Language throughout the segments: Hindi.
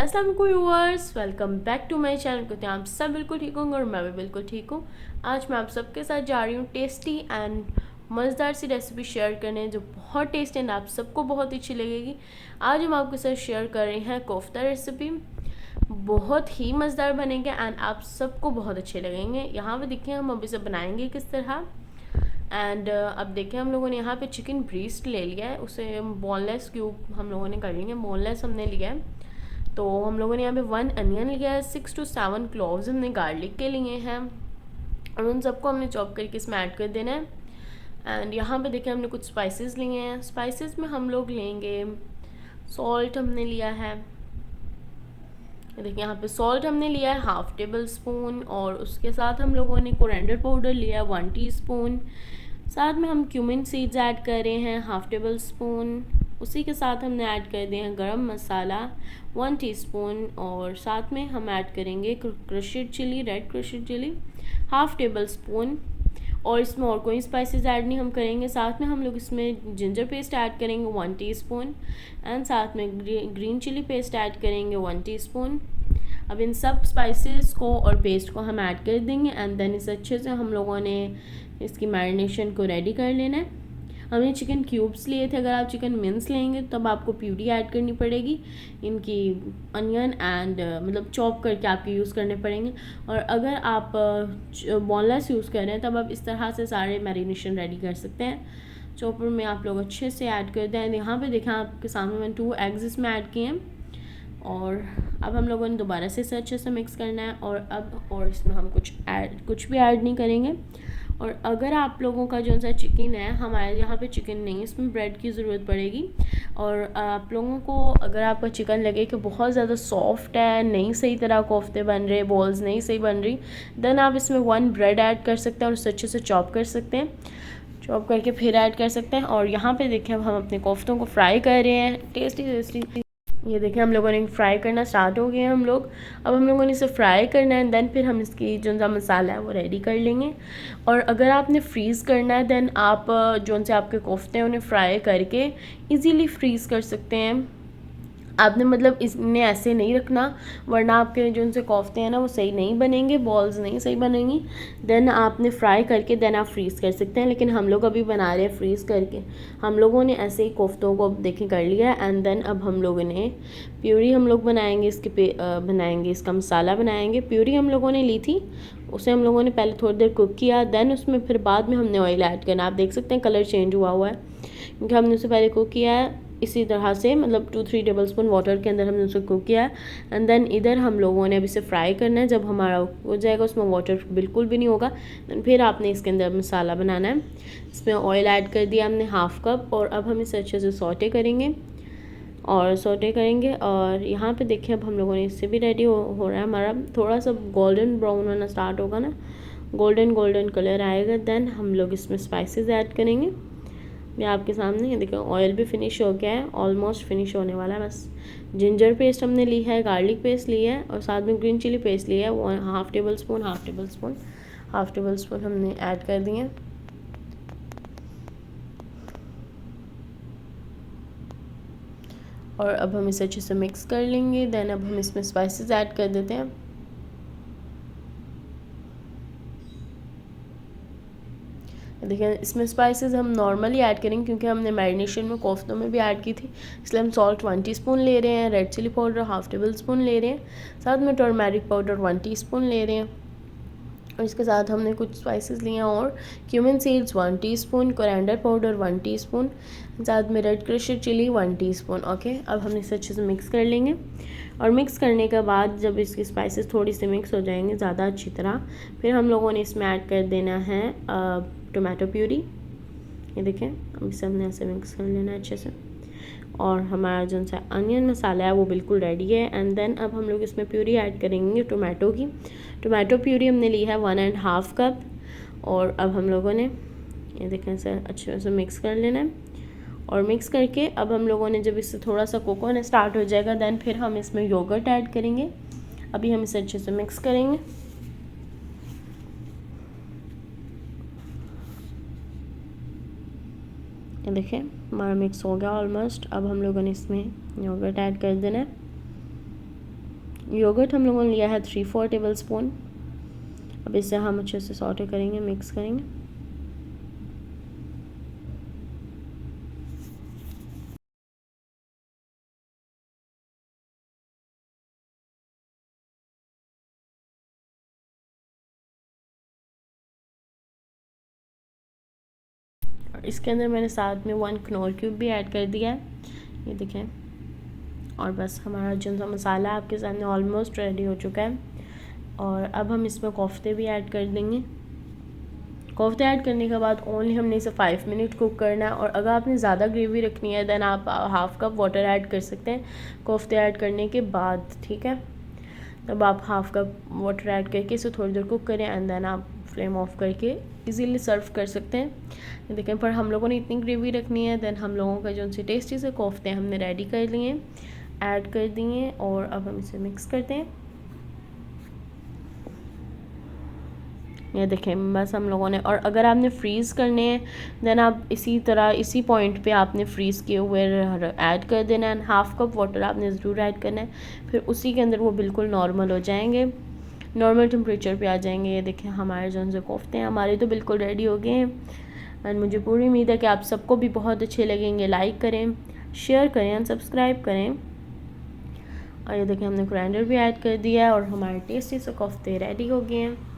अस्सलाम वालेकुम viewers, welcome back to my channel. कहते हैं आप सब बिल्कुल ठीक होंगे और मैं भी बिल्कुल ठीक हूँ। आज मैं आप सबके साथ जा रही हूँ टेस्टी एंड मज़ेदार सी रेसिपी शेयर करने जो बहुत टेस्टी एंड आप सबको बहुत अच्छी लगेगी। आज हम आपके साथ शेयर कर रहे हैं कोफ्ता रेसिपी। बहुत ही मज़ेदार बनेंगे एंड आप सबको बहुत अच्छे लगेंगे। यहाँ पे देखिए हम अभी से बनाएंगे किस तरह। एंड अब देखिए हम लोगों ने यहाँ पे चिकन ब्रीस्ट ले लिया है, उसे बोनलेस क्यूब हम लोगों ने कर लेंगे। बोनलेस हमने लिया है, तो हम लोगों ने यहाँ पे 1 अनियन लिया है, 6 to 7 क्लोव्स हमने गार्लिक के लिए हैं और उन सबको हमने चॉप करके इसमें ऐड कर देना है। एंड यहाँ पे देखिए हमने कुछ स्पाइसेस लिए हैं। स्पाइसेस में हम लोग लेंगे सॉल्ट हमने लिया है, देखिए यहाँ पे सॉल्ट हमने लिया है 1/2 टेबल स्पून, और उसके साथ हम लोगों ने कोरिएंडर पाउडर लिया है 1 टीस्पून। साथ में हम क्यूमिन सीड्स ऐड कर रहे हैं 1/2 टेबल स्पून। उसी के साथ हमने ऐड कर दिया है गरम मसाला 1 टीस्पून, और साथ में हम ऐड करेंगे crushed chilli, red crushed chilli 1/2 tablespoon. और इसमें और कोई स्पाइसेस ऐड नहीं हम करेंगे। साथ में हम लोग इसमें जिंजर पेस्ट ऐड करेंगे 1 टीस्पून, एंड साथ में ग्रीन चिली पेस्ट ऐड करेंगे 1 टीस्पून। अब इन सब स्पाइसेस को और पेस्ट को हम ऐड कर देंगे एंड देन इसे अच्छे से हम लोगों ने इसकी मैरिनेशन को रेडी कर लेना है। हमने चिकन क्यूब्स लिए थे, अगर आप चिकन मिन्स लेंगे तब आपको प्यूरी ऐड करनी पड़ेगी इनकी, अनियन एंड मतलब चॉप करके आपके यूज़ करने पड़ेंगे। और अगर आप बोनलेस यूज़ कर रहे हैं तब आप इस तरह से सारे मैरिनेशन रेडी कर सकते हैं। चॉपर में आप लोग अच्छे से ऐड कर दें। यहाँ पे देखें आपके सामने मैंने 2 एग्स इसमें ऐड किए हैं, और अब हम लोगों ने दोबारा से इसे अच्छे से मिक्स करना है। और इसमें हम कुछ भी ऐड नहीं करेंगे। और अगर आप लोगों का जो सा चिकन है, हमारे यहाँ पे चिकन नहीं है, इसमें ब्रेड की ज़रूरत पड़ेगी। और आप लोगों को अगर आपका चिकन लगे कि बहुत ज़्यादा सॉफ्ट है, नहीं सही तरह कोफ्ते बन रहे, बॉल्स नहीं सही बन रही, देन आप इसमें 1 ब्रेड ऐड कर सकते हैं और उसे अच्छे से चॉप कर सकते हैं। चॉप करके फिर ऐड कर सकते हैं। और यहाँ पे देखिए अब हम अपने कोफ्तों को फ्राई कर रहे हैं, टेस्टी टेस्टी। ये देखिए हम लोगों ने फ्राई करना स्टार्ट हो गए हैं हम लोग। अब हम लोगों ने इसे फ्राई करना है, देन फिर हम इसकी जो सा मसाला है वो रेडी कर लेंगे। और अगर आपने फ्रीज़ करना है देन आप जो से आपके कोफ्ते हैं उन्हें फ्राई करके इजीली फ्रीज़ कर सकते हैं। आपने मतलब इसने ऐसे नहीं रखना, वरना आपके जो उनसे कोफ्ते हैं ना वो सही नहीं बनेंगे, बॉल्स नहीं सही बनेंगी। देन आपने फ्राई करके देन आप फ्रीज़ कर सकते हैं, लेकिन हम लोग अभी बना रहे हैं फ्रीज़ करके। हम लोगों ने ऐसे ही कोफ्तों को देखें कर लिया एंड देन अब हम लोगों ने प्यूरी हम लोग बनाएंगे, बनाएंगे इसका मसाला बनाएंगे। प्यूरी हम लोगों ने ली थी, उसे हम लोगों ने पहले थोड़ी देर कुक किया, देन उसमें फिर बाद में हमने ऑयल ऐड करना। आप देख सकते हैं कलर चेंज हुआ है क्योंकि हमने उसे पहले कुक किया है इसी तरह से, मतलब 2-3 टेबल स्पून वाटर के अंदर हमने उसे कुक किया है। एंड देन इधर हम लोगों ने अब इसे फ्राई करना है। जब हमारा हो जाएगा, उसमें वाटर बिल्कुल भी नहीं होगा, देन फिर आपने इसके अंदर मसाला बनाना है। इसमें ऑयल ऐड कर दिया हमने 1/2 कप, और अब हम इसे अच्छे से सौटे करेंगे और यहाँ पे देखिए अब हम लोगों ने इससे भी रेडी हो रहा है हमारा। थोड़ा सा गोल्डन ब्राउन होना स्टार्ट होगा ना, गोल्डन कलर आएगा, देन हम लोग इसमें स्पाइसेस ऐड करेंगे। ये आपके सामने देखो ऑयल भी फिनिश हो गया है, ऑलमोस्ट फिनिश होने वाला है बस। जिंजर पेस्ट हमने ली है, गार्लिक पेस्ट ली है, और साथ में ग्रीन चिली पेस्ट लिया है, वो 1/2 टेबल स्पून हमने ऐड कर दिए। और अब हम इसे अच्छे से मिक्स कर लेंगे। देन अब हम इसमें स्पाइसेस ऐड कर देते हैं। देखिए इसमें स्पाइसेस हम नॉर्मली ऐड करेंगे क्योंकि हमने मैरिनेशन में कोफ्तों में भी ऐड की थी, इसलिए हम सॉल्ट 1 टीस्पून ले रहे हैं, red chilli powder 1/2 tablespoon ले रहे हैं, साथ में टर्मरिक पाउडर 1 टीस्पून ले रहे हैं, और इसके साथ हमने कुछ स्पाइसेस लिए हैं और cumin seeds 1 teaspoon, coriander powder 1 teaspoon, साथ में red crushed chilli 1 teaspoon. Okay, अब हम इसे अच्छे से मिक्स कर लेंगे। और मिक्स करने के बाद जब इसकी स्पाइसेस थोड़ी सी मिक्स हो जाएंगे ज़्यादा अच्छी तरह, फिर हम लोगों ने इसमें ऐड कर देना है टोमेटो प्यूरी। ये देखें, अब इसे हमने ऐसे मिक्स कर लेना है अच्छे से। और हमारा जो सा अनियन मसाला है वो बिल्कुल रेडी है। एंड देन अब हम लोग इसमें प्यूरी ऐड करेंगे टोमेटो की। टोमेटो प्यूरी हमने ली है 1.5 कप, और अब हम लोगों ने ये देखें ऐसे अच्छे से मिक्स कर लेना है। और मिक्स करके अब हम लोगों ने जब इससे थोड़ा सा कुक होना स्टार्ट हो जाएगा, देन फिर हम इसमें योगर्ट ऐड करेंगे। अभी हम इसे अच्छे से मिक्स करेंगे। ये देखें हमारा मिक्स हो गया ऑलमोस्ट। अब हम लोगों ने इसमें योगर्ट ऐड कर देना है। योगर्ट हम लोगों ने लिया है 3-4 टेबल स्पून। अब इसे हम अच्छे से सॉटे करेंगे, मिक्स करेंगे। और इसके अंदर मैंने साथ में 1 कनौर क्यूब भी ऐड कर दिया है, ये देखें। और बस हमारा जो सा मसाला आपके सामने ऑलमोस्ट रेडी हो चुका है। और अब हम इसमें कोफ्ते भी ऐड कर देंगे। कोफ्ते ऐड करने के बाद ओनली हमने इसे 5 मिनट कुक करना है। और अगर आपने ज़्यादा ग्रेवी रखनी है देन आप हाफ़ कप वाटर ऐड कर सकते हैं कोफ्ते ऐड करने के बाद, ठीक है। तब आप हाफ़ कप वाटर ऐड करके इसे थोड़ी देर कुक करें एंड देन आप फ्लेम ऑफ करके इजीली सर्व कर सकते हैं। देखें, पर हम लोगों ने इतनी ग्रेवी रखनी है देन हम लोगों का जो उनसे टेस्टी से कोफ्ते हमने रेडी कर लिए, ऐड कर दिए। और अब हम इसे मिक्स करते हैं। ये देखें, बस हम लोगों ने, और अगर आपने फ्रीज़ करने हैं देन आप इसी तरह इसी पॉइंट पे आपने फ्रीज़ किए हुए ऐड कर देना है। हाफ़ कप वाटर आपने ज़रूर ऐड करना है, फिर उसी के अंदर वो बिल्कुल नॉर्मल हो जाएंगे, नॉर्मल टेम्परेचर पे आ जाएंगे। ये देखें, हमारे जो से कोफ्ते हैं हमारे तो बिल्कुल रेडी हो गए हैं। एंड मुझे पूरी उम्मीद है कि आप सबको भी बहुत अच्छे लगेंगे। लाइक करें, शेयर करें एंड सब्सक्राइब करें। और ये देखें, हमने कोरिएंडर भी ऐड कर दिया है और हमारे टेस्टी से कोफ्ते रेडी हो गए हैं।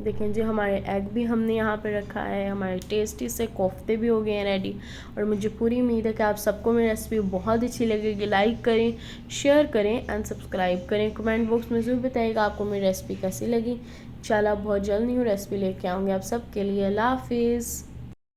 देखें जी, हमारे एग भी हमने यहाँ पे रखा है, हमारे टेस्टी से कोफ्ते भी हो गए हैं रेडी। और मुझे पूरी उम्मीद है कि आप सबको मेरी रेसिपी बहुत अच्छी लगेगी। लाइक करें, शेयर करें एंड सब्सक्राइब करें। कमेंट बॉक्स में ज़रूर बताइएगा आपको मेरी रेसिपी कैसी लगी। इंशाल्लाह बहुत जल्द न्यू रेसिपी लेके आऊँगी आप सबके लिए। अल्लाह हाफिज़।